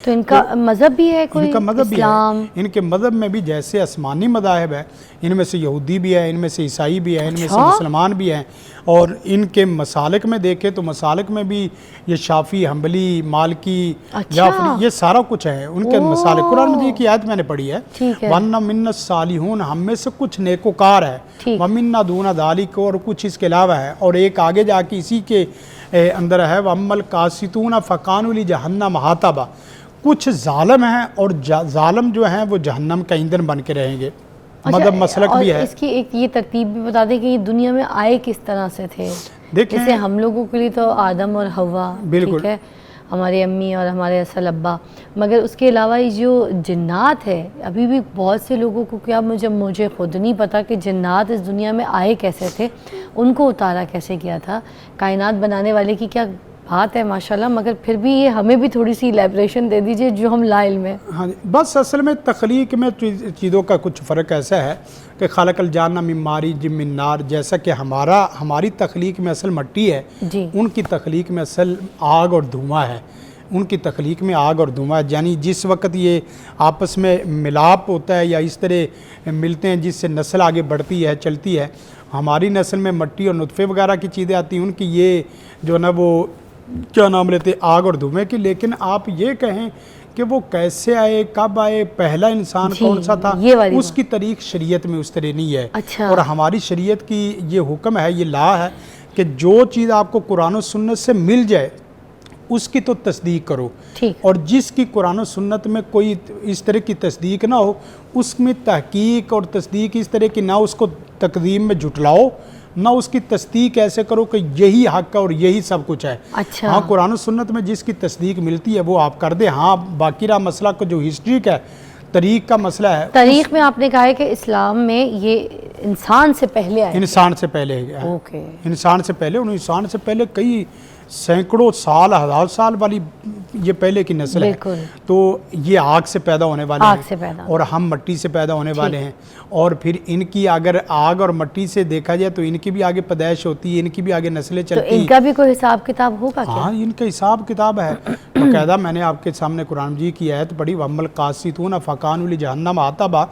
تو ان کا مذہب بھی ہے کوئی؟ ان کا مذہب بھی اسلام؟ ہے، ان کے مذہب میں بھی جیسے آسمانی مذاہب ہے، ان میں سے یہودی بھی ہے، ان میں سے عیسائی بھی ہے، ان میں سے مسلمان بھی ہیں، اور ان کے مسالک میں دیکھیں تو مسالک میں بھی یہ شافعی، حنبلی، مالکی، جعفری، یہ سارا کچھ ہے ان کے مسالک۔ قرآن مجید کی آیت میں نے پڑھی ہے، وَأَنَّ مِنَّا الصَّالِحُونَ، ہم میں سے کچھ نیکوکار ہے، وَمِنَّا دُونَ ذَلِكَ، اور کچھ اس کے علاوہ ہے، اور ایک آگے جا کے اسی کے اندر ہے وَأَمَّا الْقَاسِطُونَ فَكَانُوا لِجَهَنَّمَ حَطَبًا، کچھ ظالم ہیں اور ظالم جو ہیں وہ جہنم کا ایندھن بن کے رہیں گے۔ مذہب مسلک بھی ہے۔ اس کی ایک یہ ترتیب بھی بتا دیں کہ یہ دنیا میں آئے کس طرح سے تھے؟ جیسے ہم لوگوں کے لیے تو آدم اور حوا، ٹھیک ہے، ہماری امی اور ہمارے اصل ابا، مگر اس کے علاوہ یہ جو جنات ہے، ابھی بھی بہت سے لوگوں کو، کیا مجھے خود نہیں پتا کہ جنات اس دنیا میں آئے کیسے تھے، ان کو اتارا کیسے گیا تھا، کائنات بنانے والے کی کیا بات ہے ماشاءاللہ، مگر پھر بھی یہ ہمیں بھی تھوڑی سی ایلیبریشن دے دیجئے جو ہم لا علم ہیں۔ ہاں جی، بس اصل میں تخلیق میں چیزوں کا کچھ فرق ایسا ہے کہ خلق الجان من مارج من نار، جیسا کہ ہماری تخلیق میں اصل مٹی ہے، ان کی تخلیق میں اصل آگ اور دھواں ہے، ان کی تخلیق میں آگ اور دھواں ہے، یعنی جس وقت یہ آپس میں ملاپ ہوتا ہے یا اس طرح ملتے ہیں جس سے نسل آگے بڑھتی ہے، چلتی ہے، ہماری نسل میں مٹی اور نطفے وغیرہ کی چیزیں آتی ہیں، ان کی یہ جو ہے نا وہ کیا نام لیتے آگ اور دھویں کی۔ لیکن آپ یہ کہیں کہ وہ کیسے آئے، کب آئے، پہلا انسان کون سا تھا، اس کی تاریخ شریعت میں اس طرح نہیں ہے، اور ہماری شریعت کی یہ حکم ہے، یہ لا ہے کہ جو چیز آپ کو قرآن و سنت سے مل جائے اس کی تو تصدیق کرو، اور جس کی قرآن و سنت میں کوئی اس طرح کی تصدیق نہ ہو اس میں تحقیق اور تصدیق اس طرح کی نہ اس کو تقدیم میں جھٹلاؤ، نہ اس کی تصدیق ایسے کرو کہ یہی حق ہے اور یہی سب کچھ ہے۔ ہاں، قرآن و سنت میں جس کی تصدیق ملتی ہے وہ آپ کر دیں، ہاں باقی رہا مسئلہ کو جو ہسٹری کا ہے، تاریخ کا مسئلہ ہے، تاریخ میں آپ نے کہا ہے کہ اسلام میں یہ انسان سے پہلے آئے، انسان سے پہلے انسان سے پہلے، ان انسان سے پہلے کئی سینکڑوں سال، ہزار سال والی یہ پہلے کی نسل ہے، تو یہ آگ سے پیدا ہونے والے ہیں اور ہم مٹی سے پیدا ہونے والے ہیں، اور پھر ان کی اگر آگ اور مٹی سے دیکھا جائے تو ان کی بھی آگے پیدائش ہوتی ہے، ان کی بھی آگے نسلیں چلتی ہیں۔ تو ان کا بھی کوئی حساب کتاب ہوگا کیا؟ ہاں، ان کا حساب کتاب ہے باقاعدہ، میں نے آپ کے سامنے قرآن مجید کی آیت پڑھی وَأَمَّا الْقَاسِطُونَ فَكَانُوا لِجَهَنَّمَ حَطَبًا،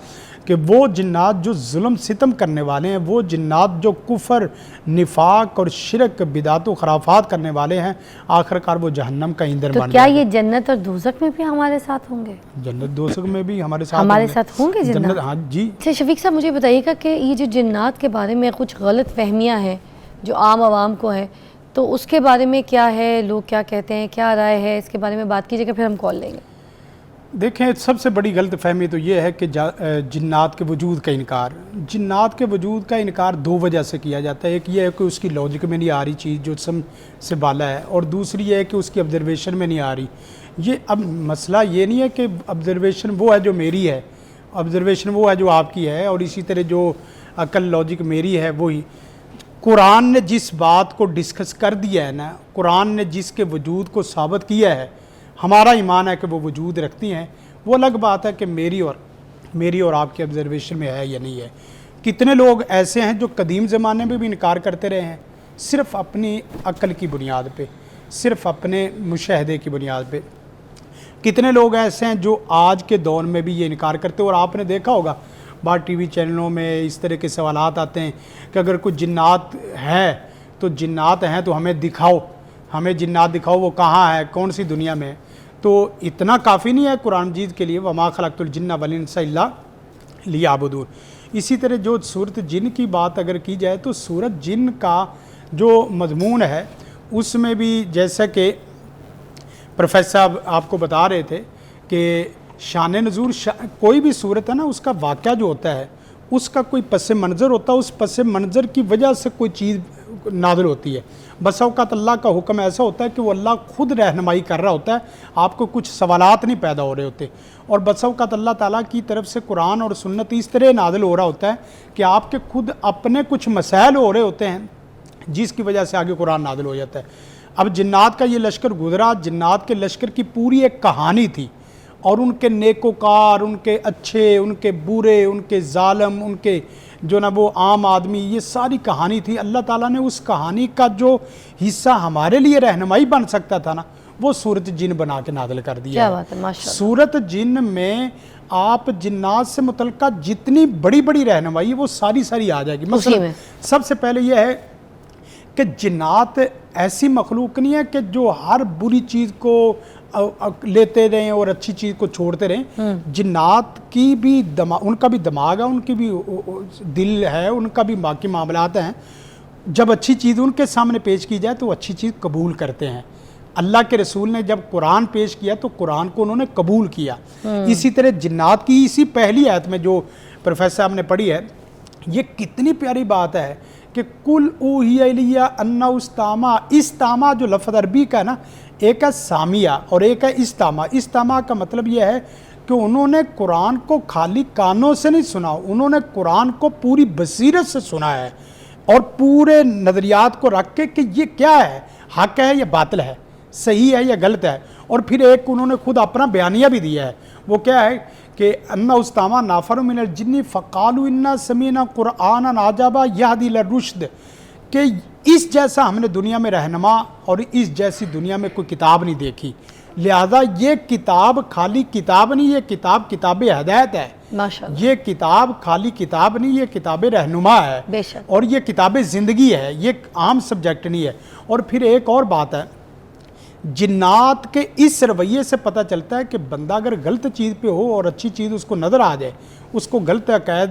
کہ وہ جنات جو ظلم ستم کرنے والے ہیں، وہ جنات جو کفر، نفاق اور شرک، بدعت و خرافات کرنے والے ہیں، آخرکار وہ جہنم کا ایندھن بن جائیں گے۔ تو کیا یہ جنت اور دوزخ میں بھی ہمارے ساتھ ہوں گے؟ جنت دوزخ میں بھی ہمارے ساتھ ہوں گے جنت؟ ہاں جی۔ اچھا شفیق صاحب، مجھے بتائیے گا کہ یہ جو جنات کے بارے میں کچھ غلط فہمیاں ہیں جو عام عوام کو ہیں، تو اس کے بارے میں کیا ہے، لوگ کیا کہتے ہیں، کیا رائے ہے، اس کے بارے میں بات کیجیے گا، پھر ہم کال لیں گے۔ دیکھیں، سب سے بڑی غلط فہمی تو یہ ہے کہ جنات کے وجود کا انکار، جنات کے وجود کا انکار دو وجہ سے کیا جاتا ہے۔ ایک یہ ہے کہ اس کی لاجک میں نہیں آ رہی چیز جو سم سے بالا ہے، اور دوسری یہ ہے کہ اس کی آبزرویشن میں نہیں آ رہی۔ یہ اب مسئلہ یہ نہیں ہے کہ آبزرویشن وہ ہے جو میری ہے، آبزرویشن وہ ہے جو آپ کی ہے، اور اسی طرح جو عقل لاجک میری ہے وہی۔ قرآن نے جس بات کو ڈسکس کر دیا ہے نا، قرآن نے جس کے وجود کو ثابت کیا ہے، ہمارا ایمان ہے کہ وہ وجود رکھتی ہیں، وہ الگ بات ہے کہ میری اور آپ کی آبزرویشن میں ہے یا نہیں ہے۔ کتنے لوگ ایسے ہیں جو قدیم زمانے میں بھی انکار کرتے رہے ہیں، صرف اپنی عقل کی بنیاد پہ، صرف اپنے مشاہدے کی بنیاد پہ۔ کتنے لوگ ایسے ہیں جو آج کے دور میں بھی یہ انکار کرتے ہیں، اور آپ نے دیکھا ہوگا بعض ٹی وی چینلوں میں اس طرح کے سوالات آتے ہیں کہ اگر کوئی جنات ہے تو جنات ہیں تو ہمیں دکھاؤ، ہمیں جنات دکھاؤ، وہ کہاں ہے، کون سی دنیا میں ہے۔ تو اتنا کافی نہیں ہے قرآن مجید کے لیے، وَمَا خَلَقْتُ الْجِنَّ وَالْإِنسَ إِلَّا لِيَعْبُدُونِ۔ اسی طرح جو صورت جن کی بات اگر کی جائے تو صورت جن کا جو مضمون ہے اس میں بھی جیسا کہ پروفیسر صاحب آپ کو بتا رہے تھے کہ شان نزول، کوئی بھی صورت ہے نا، اس کا واقعہ جو ہوتا ہے اس کا کوئی پس منظر ہوتا ہے، اس پس منظر کی وجہ سے کوئی چیز نازل ہوتی ہے۔ بس اوقات اللہ کا حکم ایسا ہوتا ہے کہ وہ اللہ خود رہنمائی کر رہا ہوتا ہے، آپ کو کچھ سوالات نہیں پیدا ہو رہے ہوتے، اور بس اوقات اللہ تعالیٰ کی طرف سے قرآن اور سنت اس طرح نازل ہو رہا ہوتا ہے کہ آپ کے خود اپنے کچھ مسائل ہو رہے ہوتے ہیں جس کی وجہ سے آگے قرآن نازل ہو جاتا ہے۔ اب جنات کا یہ لشکر گزرا، جنات کے لشکر کی پوری ایک کہانی تھی، اور ان کے نیکوکار، ان کے اچھے، ان کے برے، ان کے ظالم، ان کے جو نا وہ عام آدمی، یہ ساری کہانی تھی۔ اللہ تعالیٰ نے اس کہانی کا جو حصہ ہمارے لیے رہنمائی بن سکتا تھا نا، وہ صورت جن بنا کے نازل کر دیا کیا ہے۔ بات ہے، ماشاء اللہ۔ صورت جن میں آپ جنات سے متعلقہ جتنی بڑی بڑی رہنمائی وہ ساری آ جائے گی۔ اسی میں سب سے پہلے یہ ہے کہ جنات ایسی مخلوق نہیں ہے کہ جو ہر بری چیز کو لیتے رہیں اور اچھی چیز کو چھوڑتے رہیں۔ جنات کی بھی ان کا بھی دماغ ہے، ان کی بھی دل ہے، ان کا بھی باقی معاملات ہیں۔ جب اچھی چیز ان کے سامنے پیش کی جائے تو اچھی چیز قبول کرتے ہیں۔ اللہ کے رسول نے جب قرآن پیش کیا تو قرآن کو انہوں نے قبول کیا۔ اسی طرح جنات کی اسی پہلی آیت میں جو پروفیسر صاحب نے پڑھی ہے، یہ کتنی پیاری بات ہے کہ کل اوحی الیہ انہ استامہ جو لفظ عربی کا ہے نا، ایک ہے سامیہ اور ایک ہے استامہ۔ استامہ کا مطلب یہ ہے کہ انہوں نے قرآن کو خالی کانوں سے نہیں سنا، انہوں نے قرآن کو پوری بصیرت سے سنا ہے اور پورے نظریات کو رکھ کے کہ یہ کیا ہے، حق ہے یا باطل ہے، صحیح ہے یا غلط ہے۔ اور پھر ایک انہوں نے خود اپنا بیانیہ بھی دیا ہے، وہ کیا ہے کہ انہ استامہ نافر من الجن فقالوا انا سمعنا قرآنا عجبا یہدی الی الرشد، کہ اس جیسا ہم نے دنیا میں رہنما اور اس جیسی دنیا میں کوئی کتاب نہیں دیکھی، لہذا یہ کتاب خالی کتاب نہیں، یہ کتاب ہدایت ہے، ماشاءاللہ، یہ کتاب خالی کتاب نہیں، یہ کتاب رہنما ہے، بے شک، اور یہ کتاب زندگی ہے، یہ عام سبجیکٹ نہیں ہے۔ اور پھر ایک اور بات ہے، جنات کے اس رویے سے پتہ چلتا ہے کہ بندہ اگر غلط چیز پہ ہو اور اچھی چیز اس کو نظر آ جائے، اس کو غلط عقائد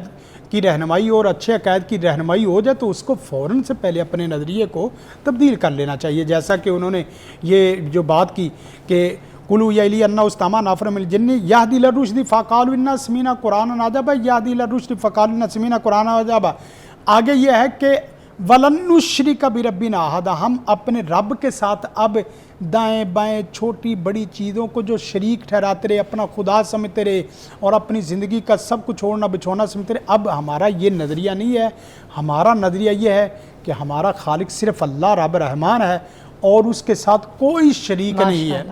کی رہنمائی اور اچھے عقائد کی رہنمائی ہو جائے تو اس کو فوراً سے پہلے اپنے نظریے کو تبدیل کر لینا چاہیے، جیسا کہ انہوں نے یہ جو بات کی کہ قُلُوا يَا إِلِيَ أَنَّهُ اسْتَمَعَ نَفَرٌ مِنَ الْجِنِّ يَهْدِي إِلَى الرُّشْدِ فَقَالُوا إِنَّا سَمِعْنَا قُرْآنًا عَجَبًا يَهْدِي إِلَى الرُّشْدِ فَقَالُوا إِنَّا سَمِعْنَا قُرْآنًا عَجَبًا۔ آگے یہ ہے کہ وَلَن نُشْرِكَ بِرَبِّنَا أَحَدًا، ہم اپنے رب کے ساتھ اب دائیں بائیں چھوٹی بڑی چیزوں کو جو شریک ٹھہراتے رہے، اپنا خدا سمجھتے رہے اور اپنی زندگی کا سب کچھ چھوڑنا بچھوڑنا سمجھتے رہے، اب ہمارا یہ نظریہ نہیں ہے۔ ہمارا نظریہ یہ ہے کہ ہمارا خالق صرف اللہ رب رحمان ہے اور اس کے ساتھ کوئی شریک نہیں ہے۔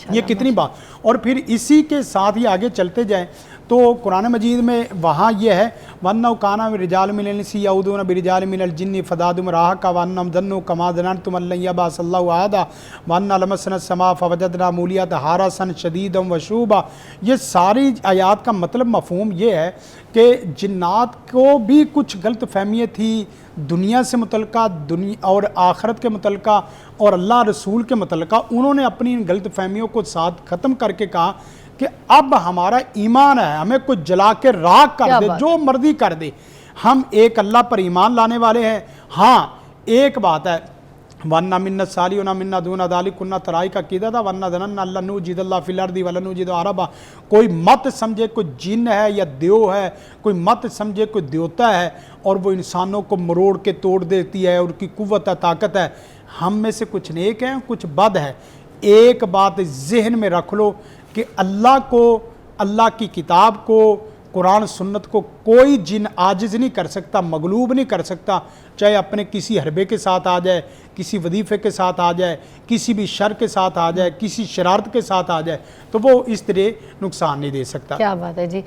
یہ کتنی بات۔ اور پھر اسی کے ساتھ ہی آگے چلتے جائیں تو قرآن مجید میں وہاں یہ ہے وَأَنَّهُ كَانَ رِجَالٌ مِنَ الْإِنسِ يَعُوذُونَ بِرِجَالٍ مِنَ الْجِنِّ فَزَادُوهُمْ رَهَقًا وَأَنَّهُمْ ظَنُّوا كَمَا ظَنَنتُمْ أَن لَّن يَبْعَثَ اللَّهُ أَحَدًا وَأَنَّا لَمَسْنَا السَّمَاءَ فَوَجَدْنَاهَا مُلِيَةً حَرَسًا شَدِيدًا وَشُهُبًا۔ یہ ساری آیات کا مطلب مفہوم یہ ہے کہ جنات کو بھی کچھ غلط فہمیاں تھی دنیا سے متعلقہ، دنیا اور آخرت کے متعلقہ اور اللہ رسول کے متعلقہ، انہوں نے اپنی ان غلط فہمیوں کو ساتھ ختم کر کے کہا کہ اب ہمارا ایمان ہے، ہمیں کچھ جلا کے راکھ کر دے، جو مرضی کر دے، ہم ایک اللہ پر ایمان لانے والے ہیں۔ ہاں ایک بات ہے وَأَنَّا مِنَّا الصَّالِحُونَ وَمِنَّا دُونَ ذَلِكَ كُنَّا طَرَائِقَ عَقِيدَةً وَأَنَّا ظَنَنَّا أَن لَّن نُعْجِزَ اللَّهَ فِي الْأَرْضِ وَلَن نُعْجِزَهُ هَرَبًا۔ کوئی مت سمجھے کوئی جن ہے یا دیو ہے، کوئی مت سمجھے کوئی دیوتا ہے اور وہ انسانوں کو مروڑ کے توڑ دیتی ہے اور کی قوت ہے، طاقت ہے۔ ہم میں سے کچھ نیک ہیں، کچھ بد ہے۔ ایک بات ذہن میں رکھ لو کہ اللہ کو، اللہ کی کتاب کو، قرآن سنت کو کوئی جن عاجز نہیں کر سکتا، مغلوب نہیں کر سکتا، چاہے اپنے کسی حربے کے ساتھ آ جائے، کسی وظیفے کے ساتھ آ جائے، کسی بھی شر کے ساتھ آ جائے، کسی شرارت کے ساتھ آ جائے، تو وہ اس طرح نقصان نہیں دے سکتا۔ کیا بات ہے جی،